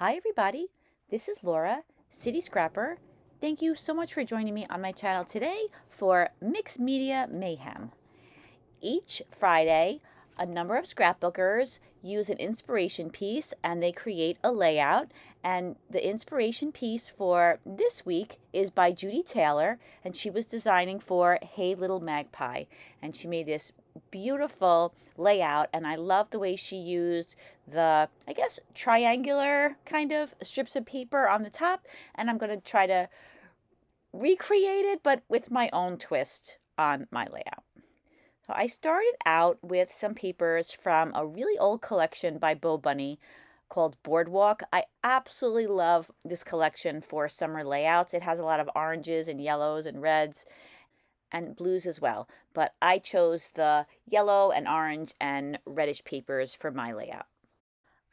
Hi everybody, this is Laura, City Scrapper. Thank you so much for joining me on my channel today for Mixed Media Mayhem. Each Friday, a number of scrapbookers use an inspiration piece and they create a layout. And the inspiration piece for this week is by Judy Taylor, and she was designing for Hey Little Magpie. And she made this beautiful layout, and I love the way she used the, I guess, triangular kind of strips of paper on the top. And I'm going to try to recreate it, but with my own twist on my layout. So I started out with some papers from a really old collection by Bunny called Boardwalk. I absolutely love this collection for summer layouts. It has a lot of oranges and yellows and reds and blues as well. But I chose the yellow and orange and reddish papers for my layout.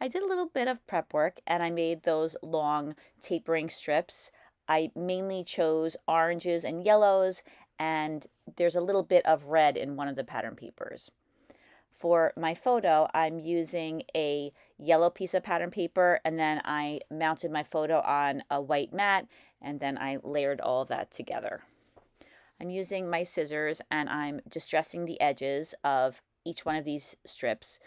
I did a little bit of prep work and I made those long tapering strips. I mainly chose oranges and yellows, and there's a little bit of red in one of the pattern papers. For my photo, I'm using a yellow piece of pattern paper, and then I mounted my photo on a white mat, and then I layered all of that together. I'm using my scissors, and I'm distressing the edges of each one of these strips.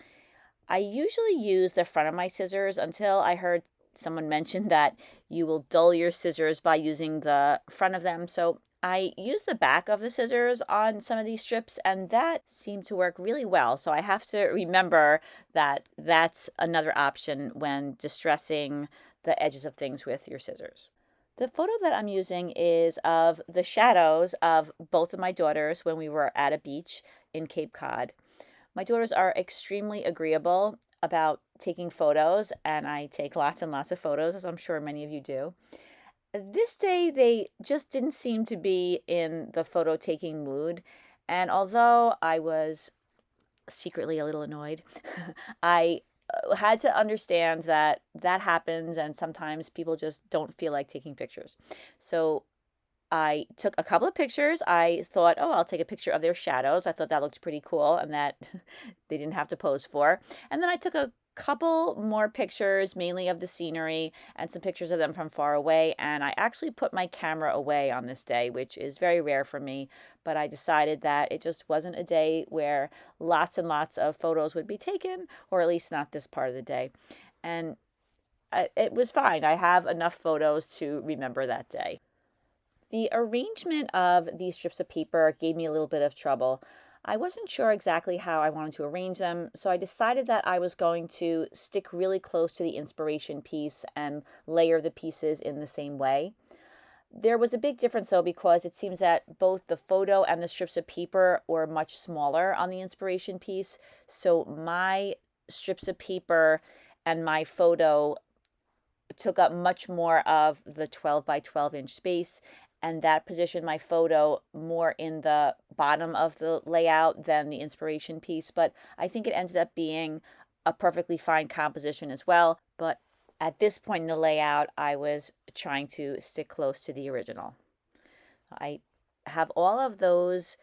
I usually use the front of my scissors until I heard someone mention that you will dull your scissors by using the front of them. So I use the back of the scissors on some of these strips, and that seemed to work really well. So I have to remember that that's another option when distressing the edges of things with your scissors. The photo that I'm using is of the shadows of both of my daughters when we were at a beach in Cape Cod. My daughters are extremely agreeable about taking photos, and I take lots and lots of photos, as I'm sure many of you do. This day, they just didn't seem to be in the photo taking mood. And although I was secretly a little annoyed, I had to understand that that happens and sometimes people just don't feel like taking pictures. So I took a couple of pictures. I thought, oh, I'll take a picture of their shadows. I thought that looked pretty cool and that they didn't have to pose for. And then I took a couple more pictures, mainly of the scenery and some pictures of them from far away. And I actually put my camera away on this day, which is very rare for me. But I decided that it just wasn't a day where lots and lots of photos would be taken, or at least not this part of the day. And it was fine. I have enough photos to remember that day. The arrangement of these strips of paper gave me a little bit of trouble. I wasn't sure exactly how I wanted to arrange them, so I decided that I was going to stick really close to the inspiration piece and layer the pieces in the same way. There was a big difference though, because it seems that both the photo and the strips of paper were much smaller on the inspiration piece, so my strips of paper and my photo took up much more of the 12 by 12 inch space, and that positioned my photo more in the bottom of the layout than the inspiration piece. But I think it ended up being a perfectly fine composition as well. But at this point in the layout, I was trying to stick close to the original. I have all of those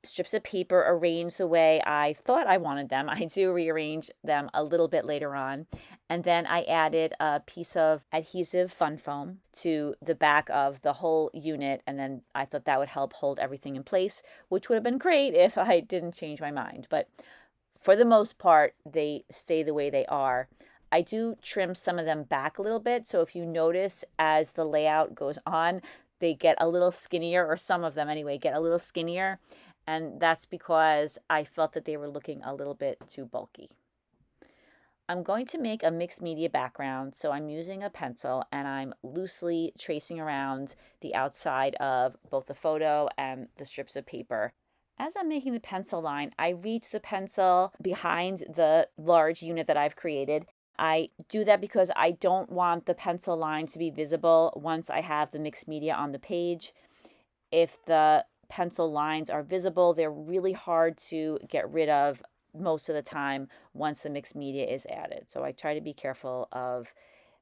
strips of paper arranged the way I thought I wanted them. I do rearrange them a little bit later on. And then I added a piece of adhesive fun foam to the back of the whole unit. And then I thought that would help hold everything in place, which would have been great if I didn't change my mind. But for the most part, they stay the way they are. I do trim some of them back a little bit. So if you notice as the layout goes on, they get a little skinnier, or some of them anyway, get a little skinnier. And that's because I felt that they were looking a little bit too bulky. I'm going to make a mixed media background, so I'm using a pencil and I'm loosely tracing around the outside of both the photo and the strips of paper. As I'm making the pencil line, I reach the pencil behind the large unit that I've created. I do that because I don't want the pencil line to be visible once I have the mixed media on the page. If the pencil lines are visible, they're really hard to get rid of most of the time once the mixed media is added. So I try to be careful of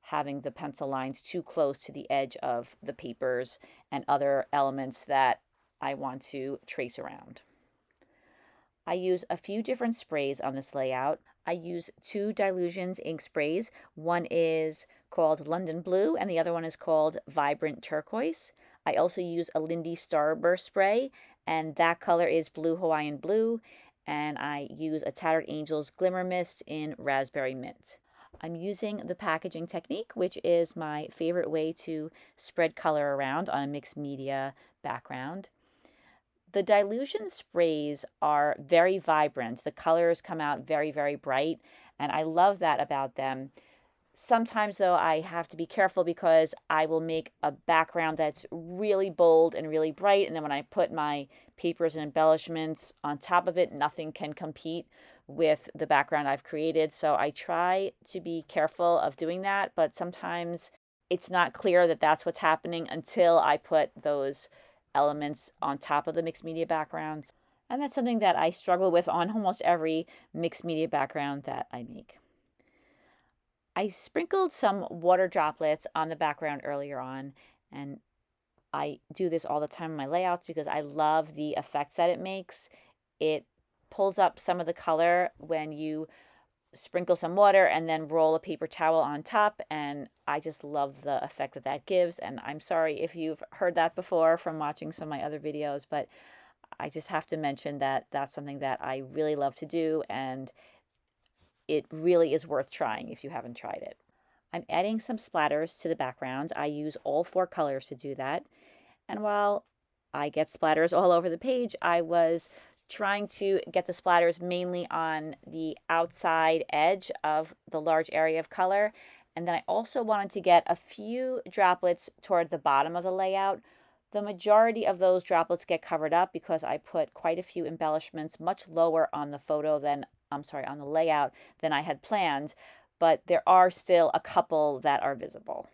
having the pencil lines too close to the edge of the papers and other elements that I want to trace around. I use a few different sprays on this layout. I use two Dylusions ink sprays. One is called London Blue, and the other one is called Vibrant Turquoise. I also use a Lindy starburst spray, and that color is Blue Hawaiian Blue, and I use a Tattered Angels Glimmer Mist in Raspberry Mint. I'm using the packaging technique, which is my favorite way to spread color around on a mixed media background. The Dylusion sprays are very vibrant. The colors come out very, very bright, and I love that about them. Sometimes, though, I have to be careful because I will make a background that's really bold and really bright, and then when I put my papers and embellishments on top of it, nothing can compete with the background I've created. So I try to be careful of doing that, but sometimes it's not clear that that's what's happening until I put those elements on top of the mixed media backgrounds. And that's something that I struggle with on almost every mixed media background that I make. I sprinkled some water droplets on the background earlier on, and I do this all the time in my layouts because I love the effect that it makes. It pulls up some of the color when you sprinkle some water and then roll a paper towel on top, and I just love the effect that that gives. And I'm sorry if you've heard that before from watching some of my other videos, but I just have to mention that that's something that I really love to do, and it really is worth trying if you haven't tried it. I'm adding some splatters to the background. I use all 4 colors to do that. And while I get splatters all over the page, I was trying to get the splatters mainly on the outside edge of the large area of color. And then I also wanted to get a few droplets toward the bottom of the layout. The majority of those droplets get covered up because I put quite a few embellishments much lower on the photo than, on the layout than I had planned, but there are still a couple that are visible.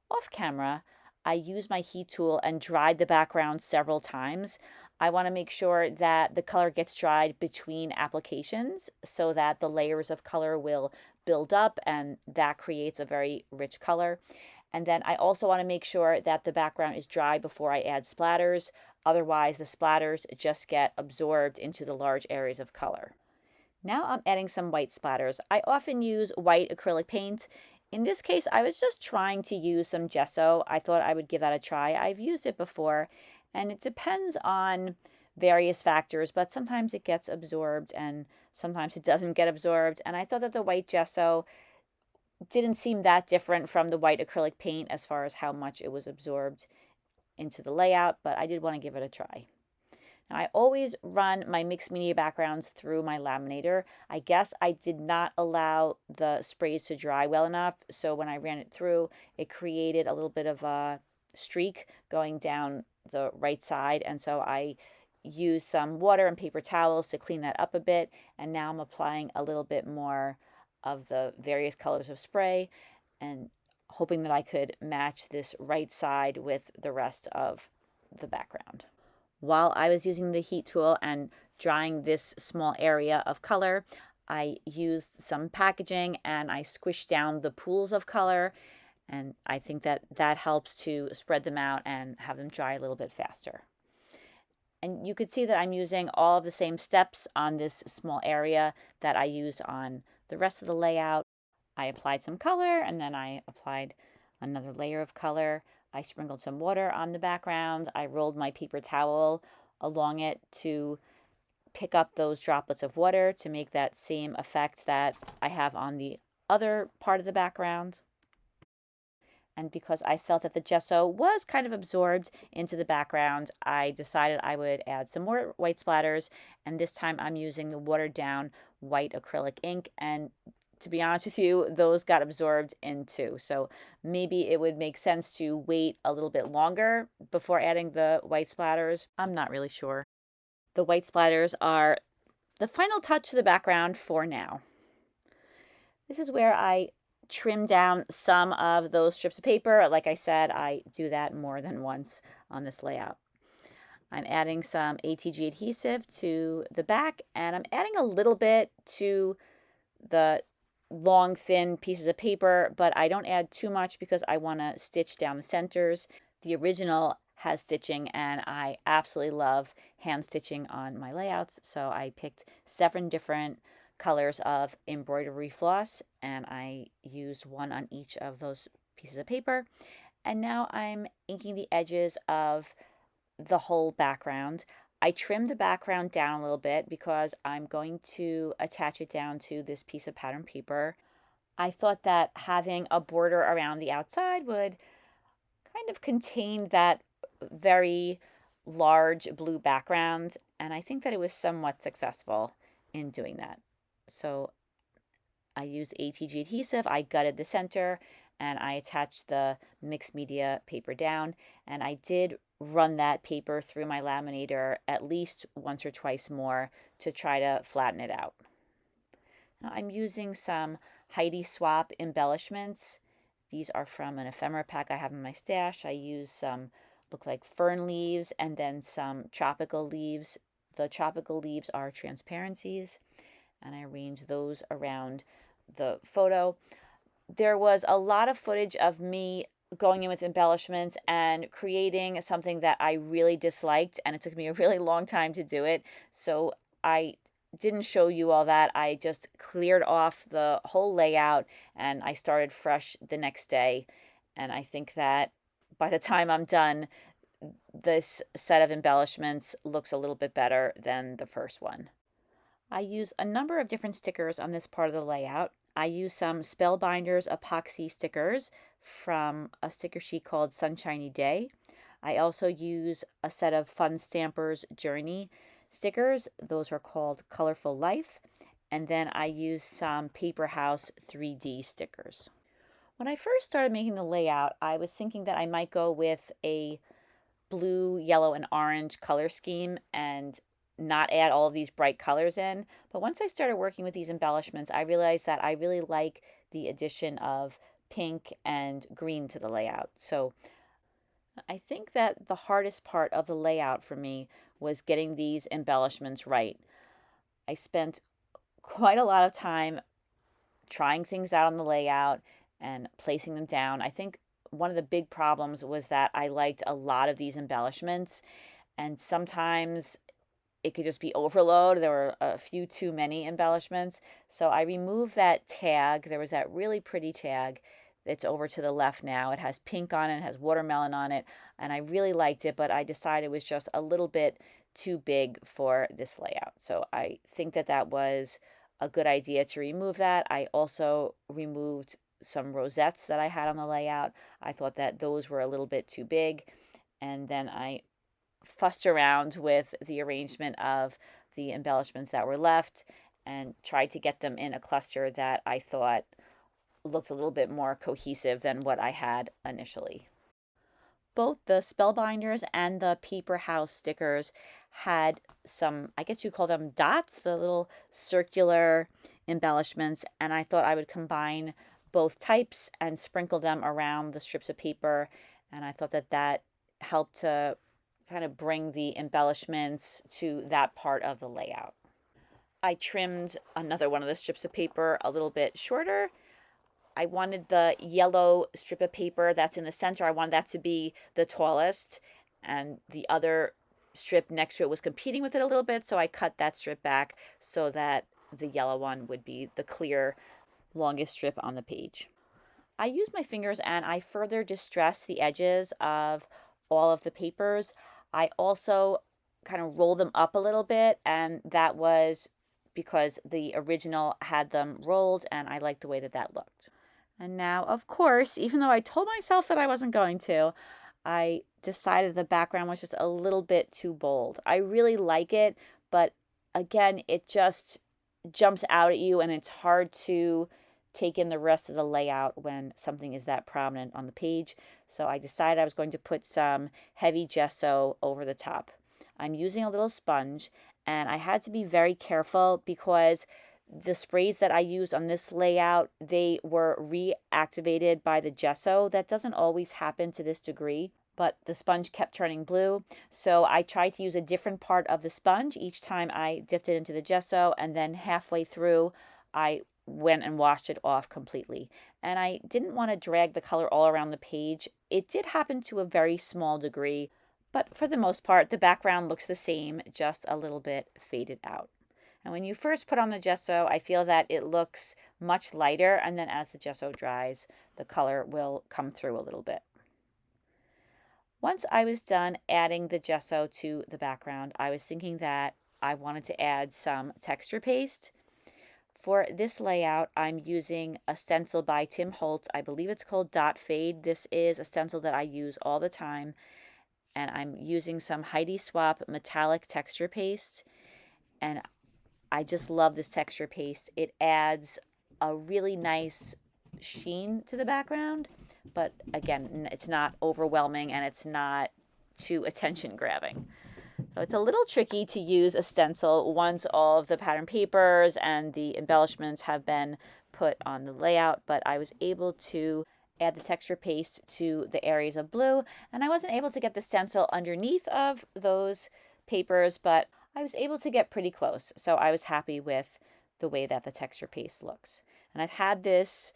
Off camera, I used my heat tool and dried the background several times. I want to make sure that the color gets dried between applications so that the layers of color will build up, and that creates a very rich color. And then I also want to make sure that the background is dry before I add splatters. Otherwise, the splatters just get absorbed into the large areas of color. Now I'm adding some white splatters. I often use white acrylic paint. In this case, I was just trying to use some gesso. I thought I would give that a try. I've used it before, and it depends on various factors, but sometimes it gets absorbed and sometimes it doesn't get absorbed. And I thought that the white gesso didn't seem that different from the white acrylic paint as far as how much it was absorbed into the layout, but I did want to give it a try. Now, I always run my mixed media backgrounds through my laminator. I guess I did not allow the sprays to dry well enough, so when I ran it through, it created a little bit of a streak going down the right side, and so I used some water and paper towels to clean that up a bit, and now I'm applying a little bit more of the various colors of spray and hoping that I could match this right side with the rest of the background. While I was using the heat tool and drying this small area of color, I used some packaging and I squished down the pools of color, and I think that that helps to spread them out and have them dry a little bit faster. And you could see that I'm using all of the same steps on this small area that I used on the rest of the layout. I applied some color and then I applied another layer of color. I sprinkled some water on the background. I rolled my paper towel along it to pick up those droplets of water to make that same effect that I have on the other part of the background. And because I felt that the gesso was kind of absorbed into the background, I decided I would add some more white splatters, and this time I'm using the watered down white acrylic ink, and to be honest with you, those got absorbed into. So maybe it would make sense to wait a little bit longer before adding the white splatters. I'm not really sure. The white splatters are the final touch to the background for now. This is where I trim down some of those strips of paper. Like I said, I do that more than once on this layout. I'm adding some ATG adhesive to the back, and I'm adding a little bit to the long, thin pieces of paper, but I don't add too much because I want to stitch down the centers. The original has stitching, and I absolutely love hand stitching on my layouts, so I picked 7 different colors of embroidery floss, and I used one on each of those pieces of paper. And now I'm inking the edges of the whole background. I trimmed the background down a little bit because I'm going to attach it down to this piece of pattern paper. I thought that having a border around the outside would kind of contain that very large blue background, and I think that it was somewhat successful in doing that. So I used ATG adhesive, I gutted the center, and I attached the mixed media paper down, and I did run that paper through my laminator at least once or twice more to try to flatten it out. Now I'm using some Heidi Swapp embellishments. These are from an ephemera pack I have in my stash. I use some look like fern leaves and then some tropical leaves. The tropical leaves are transparencies, and I arrange those around the photo. There was a lot of footage of me going in with embellishments and creating something that I really disliked, and it took me a really long time to do it. So I didn't show you all that. I just cleared off the whole layout and I started fresh the next day. And I think that by the time I'm done, this set of embellishments looks a little bit better than the first one. I use a number of different stickers on this part of the layout. I use some Spellbinders epoxy stickers from a sticker sheet called Sunshiny Day. I also use a set of Fun Stampers Journey stickers. Those are called Colorful Life. And then I use some Paper House 3D stickers. When I first started making the layout, I was thinking that I might go with a blue, yellow, and orange color scheme and not add all of these bright colors in. But once I started working with these embellishments, I realized that I really like the addition of pink and green to the layout. So I think that the hardest part of the layout for me was getting these embellishments right. I spent quite a lot of time trying things out on the layout and placing them down. I think one of the big problems was that I liked a lot of these embellishments, and sometimes it could just be overload. There were a few too many embellishments. So I removed that tag. There was that really pretty tag that's over to the left now. It has pink on it, it has watermelon on it, and I really liked it, but I decided it was just a little bit too big for this layout. So I think that that was a good idea to remove that. I also removed some rosettes that I had on the layout. I thought that those were a little bit too big, and then I fussed around with the arrangement of the embellishments that were left and tried to get them in a cluster that I thought looked a little bit more cohesive than what I had initially. Both the Spellbinders and the Paper House stickers had some, I guess you call them dots, the little circular embellishments, and I thought I would combine both types and sprinkle them around the strips of paper, and I thought that that helped to kind of bring the embellishments to that part of the layout. I trimmed another one of the strips of paper a little bit shorter. I wanted the yellow strip of paper that's in the center, I wanted that to be the tallest, and the other strip next to it was competing with it a little bit, so I cut that strip back so that the yellow one would be the clear, longest strip on the page. I used my fingers and I further distressed the edges of all of the papers. I also kind of rolled them up a little bit, and that was because the original had them rolled and I liked the way that that looked. And now, of course, even though I told myself that I wasn't going to, I decided the background was just a little bit too bold. I really like it, but again, it just jumps out at you and it's hard to take in the rest of the layout when something is that prominent on the page. So I decided I was going to put some heavy gesso over the top. I'm using a little sponge, and I had to be very careful because the sprays that I used on this layout, they were reactivated by the gesso. That doesn't always happen to this degree, but the sponge kept turning blue. So I tried to use a different part of the sponge each time I dipped it into the gesso, and then halfway through I went and washed it off completely. And I didn't want to drag the color all around the page. It did happen to a very small degree, but for the most part, the background looks the same, just a little bit faded out. And when you first put on the gesso, I feel that it looks much lighter, and then as the gesso dries, the color will come through a little bit. Once I was done adding the gesso to the background, I was thinking that I wanted to add some texture paste. For this layout, I'm using a stencil by Tim Holtz. I believe it's called Dot Fade. This is a stencil that I use all the time, and I'm using some Heidi Swapp metallic texture paste, and I just love this texture paste. It adds a really nice sheen to the background, but again, it's not overwhelming and it's not too attention grabbing. So it's a little tricky to use a stencil once all of the pattern papers and the embellishments have been put on the layout, but I was able to add the texture paste to the areas of blue, and I wasn't able to get the stencil underneath of those papers, but I was able to get pretty close, so I was happy with the way that the texture paste looks. And I've had this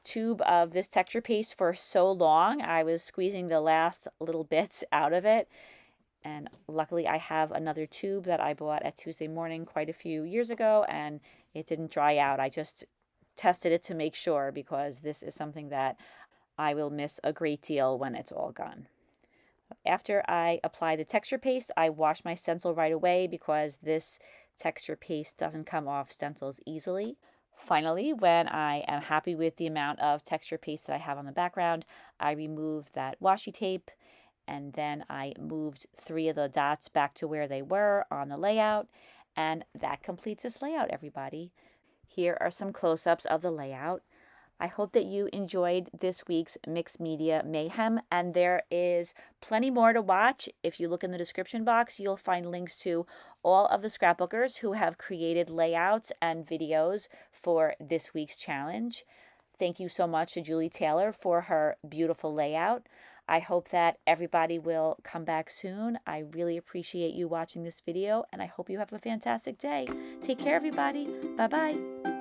tube of this texture paste for so long, I was squeezing the last little bits out of it. And luckily I have another tube that I bought at Tuesday Morning quite a few years ago, and it didn't dry out. I just tested it to make sure, because this is something that I will miss a great deal when it's all gone. After I apply the texture paste, I wash my stencil right away because this texture paste doesn't come off stencils easily. Finally, when I am happy with the amount of texture paste that I have on the background, I remove that washi tape, and then I moved 3 of the dots back to where they were on the layout, and that completes this layout, everybody. Here are some close-ups of the layout. I hope that you enjoyed this week's Mixed Media Mayhem, and there is plenty more to watch. If you look in the description box, you'll find links to all of the scrapbookers who have created layouts and videos for this week's challenge. Thank you so much to Julie Taylor for her beautiful layout. I hope that everybody will come back soon. I really appreciate you watching this video, and I hope you have a fantastic day. Take care, everybody. Bye-bye.